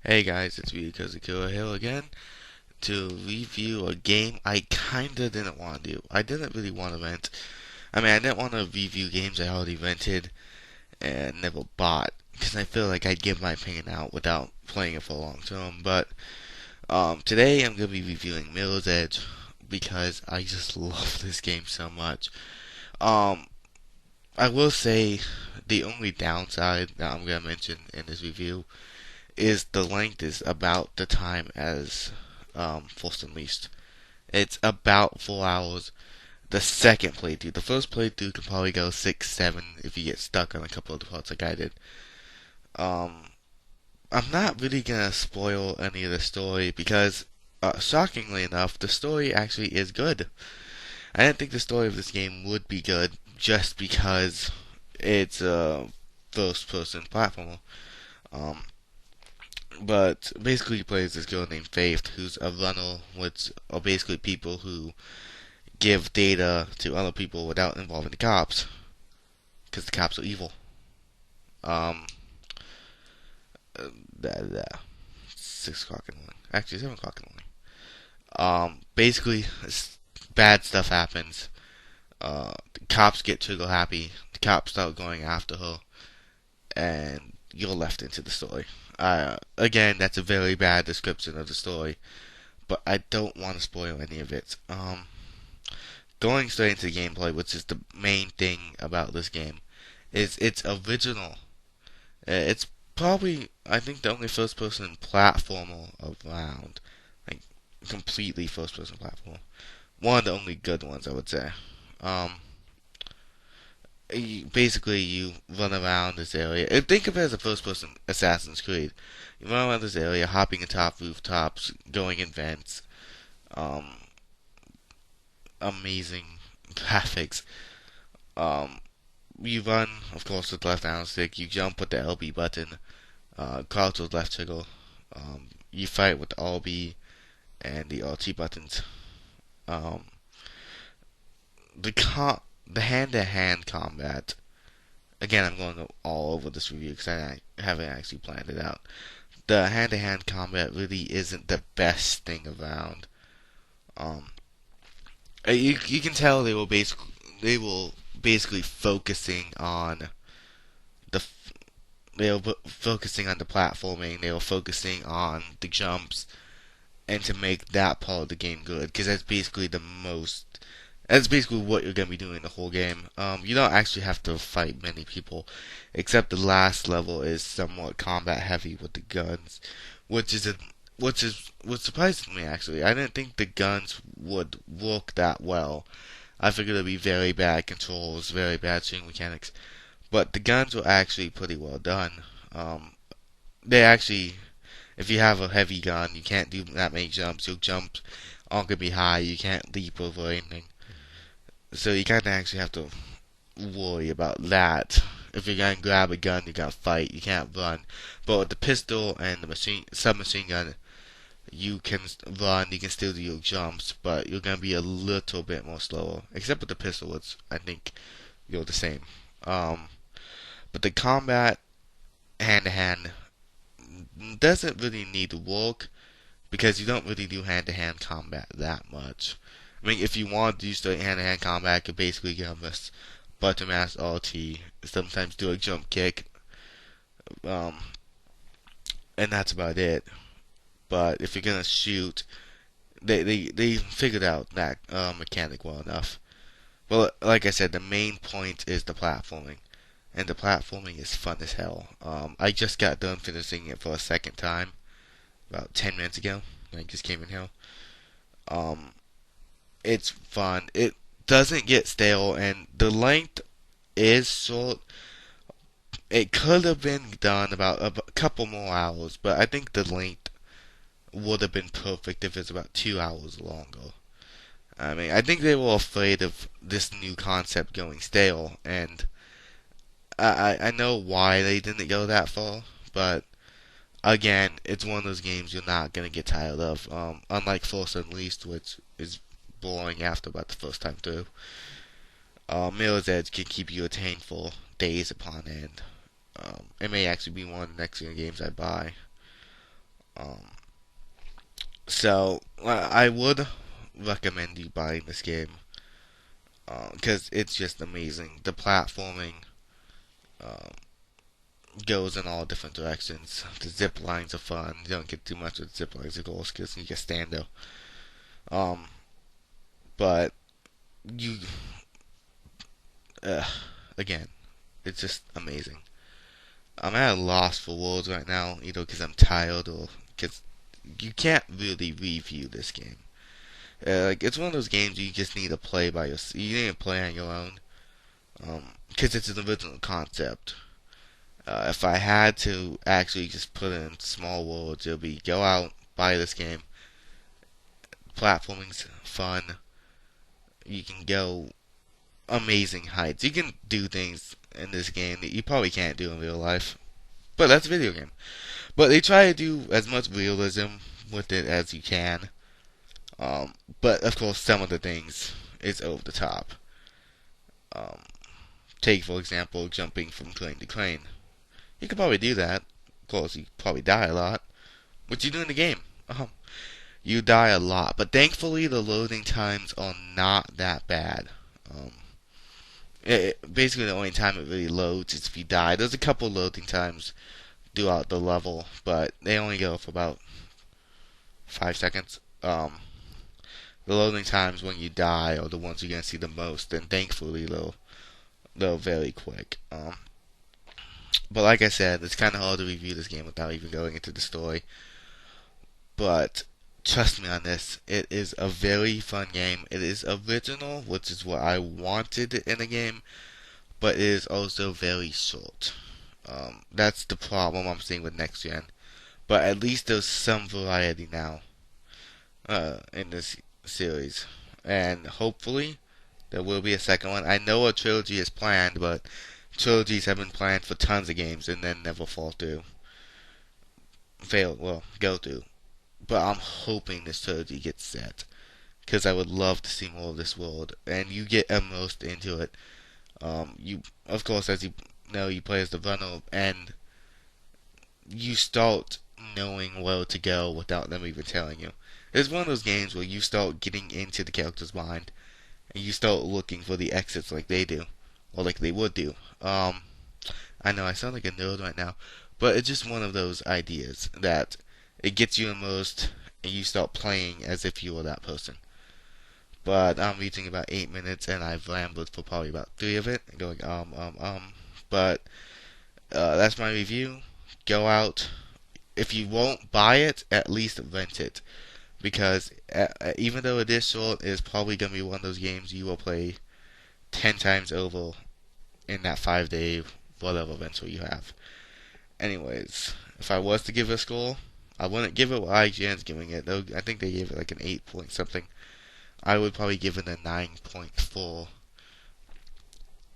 Hey guys, it's me, Kazakura Hill again, to review a game I kinda didn't want to do. I didn't really want to rent. I didn't want to review games I already rented and never bought, because I feel like I'd give my opinion out without playing it for a long term. But today I'm gonna be reviewing Mirror's Edge because I just love this game so much. Um, I will say the only downside that I'm gonna mention in this review is the length is about the time as Force Unleashed. It's about 4 hours. The second playthrough, the first playthrough can probably go 6, 7 if you get stuck on a couple of the parts like I did. Um, I'm not really gonna spoil any of the story because, shockingly enough, the story actually is good. I didn't think the story of this game would be good just because it's a first-person platformer. Um, But basically, he plays this girl named Faith, who's a runner, which are basically people who give data to other people without involving the cops, because the cops are evil. Um, that 6 o'clock in the morning, actually 7 o'clock in the morning. Basically, bad stuff happens. The cops get trigger happy. The cops start going after her, and you're left into the story. Again, that's a very bad description of the story, but I don't want to spoil any of it. Going straight into the gameplay, which is the main thing about this game, is it's original. It's probably, I think, the only first-person platformer around, like completely first-person platformer. One of the only good ones, I would say. Um, basically, you run around this area. Think of it as a first-person Assassin's Creed. You run around this area, hopping atop rooftops, going in vents. Um, Amazing graphics. Um, you run, of course, with the left analog stick. You jump with the LB button. Crouch with left trigger. You fight with the RB and the RT buttons. Um, the hand-to-hand combat. Again, I'm going all over this review because I haven't actually planned it out. The hand-to-hand combat really isn't the best thing around. Um, you can tell they will basically focusing on the they were focusing on the platforming. They were focusing on the jumps, and to make that part of the game good, because that's basically the most. That's basically what you're gonna be doing the whole game. You don't actually have to fight many people, except the last level is somewhat combat heavy with the guns, which is a what surprised me actually. I didn't think the guns would work that well. I figured it'd be very bad controls, very bad shooting mechanics, but the guns were actually pretty well done. They actually, if you have a heavy gun, you can't do that many jumps. Your jumps aren't gonna be high. You can't leap over anything. So you kind of actually have to worry about that. If you're gonna grab a gun, you gotta fight. You can't run. But with the pistol and the submachine gun, you can run. You can still do your jumps, but you're gonna be a little bit more slower. Except with the pistol, which I think you're the same. Um, but the combat hand to hand doesn't really need to work because you don't really do hand to hand combat that much. If you want to do straight hand to hand combat, you could basically give us button mash RT, sometimes do a jump kick, um, and that's about it. But if you're gonna shoot, they figured out that mechanic well enough. Well, like I said, the main point is the platforming, and the platforming is fun as hell. I just got done finishing it for a second time about 10 minutes ago. I just came in here. Um, it's fun. It doesn't get stale, and the length is short. It could have been done about a couple more hours, but I think the length would have been perfect if it's about 2 hours longer. I think they were afraid of this new concept going stale, and I know why they didn't go that far, but again, it's one of those games you're not gonna get tired of. Unlike Force Unleashed, which is boring after about the first time through. Mirror's Edge can keep you entertained for days upon end. It may actually be one of the next games I buy. Um, so I would recommend you buying this game because it's just amazing. The platforming um, goes in all different directions. The zip lines are fun. You don't get too much with zip lines, of course, because you get stando. Um, but you, uh, again, it's just amazing. I'm at a loss for words right now, either because I'm tired or because you can't really review this game. Like it's one of those games you just need to play by yourself. You need to play on your own, because it's an original concept. If I had to actually just put it in small words, it would be go out, buy this game. Platforming's fun. You can go amazing heights. You can do things in this game that you probably can't do in real life. But that's a video game. But they try to do as much realism with it as you can. But of course, some of the things is over the top. Um, Take for example, jumping from crane to crane. You could probably do that. Of course, you probably die a lot. What you do in the game? You die a lot, but thankfully the loading times are not that bad. Um, Basically, the only time it really loads is if you die. There's a couple loading times throughout the level, but they only go for about 5 seconds. The loading times when you die are the ones you're gonna see the most, and thankfully they're very quick. But like I said, it's kind of hard to review this game without even going into the story. But trust me on this, it is a very fun game. It is original, which is what I wanted in a game, but it is also very short. That's the problem I'm seeing with next gen. But at least there's some variety now in this series, and hopefully there will be a second one. I know a trilogy is planned, but trilogies have been planned for tons of games and then never fall through. Go through. But I'm hoping this trilogy gets set because I would love to see more of this world, and you get immersed into it. Of course, as you know, you play as the runner, and you start knowing where to go without them even telling you. It's one of those games where you start getting into the character's mind, and you start looking for the exits like they do, or like they would do. I know I sound like a nerd right now, but it's just one of those ideas that it gets you immersed, and you start playing as if you were that person. But I'm reaching about 8 minutes, and I've rambled for probably about 3 of it, going But that's my review. Go out. If you won't buy it, at least rent it, because even though it is short, it's probably gonna be one of those games you will play 10 times over in that 5 day whatever rental you have. Anyways, if I was to give it a score, I wouldn't give it what IGN's giving it. Though I think they gave it like an 8 point something. I would probably give it a 9.4.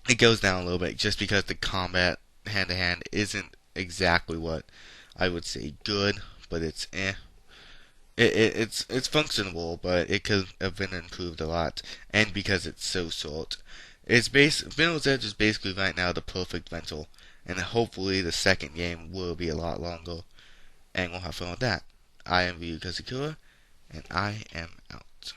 It goes down a little bit just because the combat hand to hand isn't exactly what I would say good, but it's eh. It's functionable, but it could have been improved a lot, and because it's so short, Vanill's Edge is basically right now the perfect rental, and hopefully the second game will be a lot longer, and we'll have fun with that. I am Ryu Kazakura, and I am out.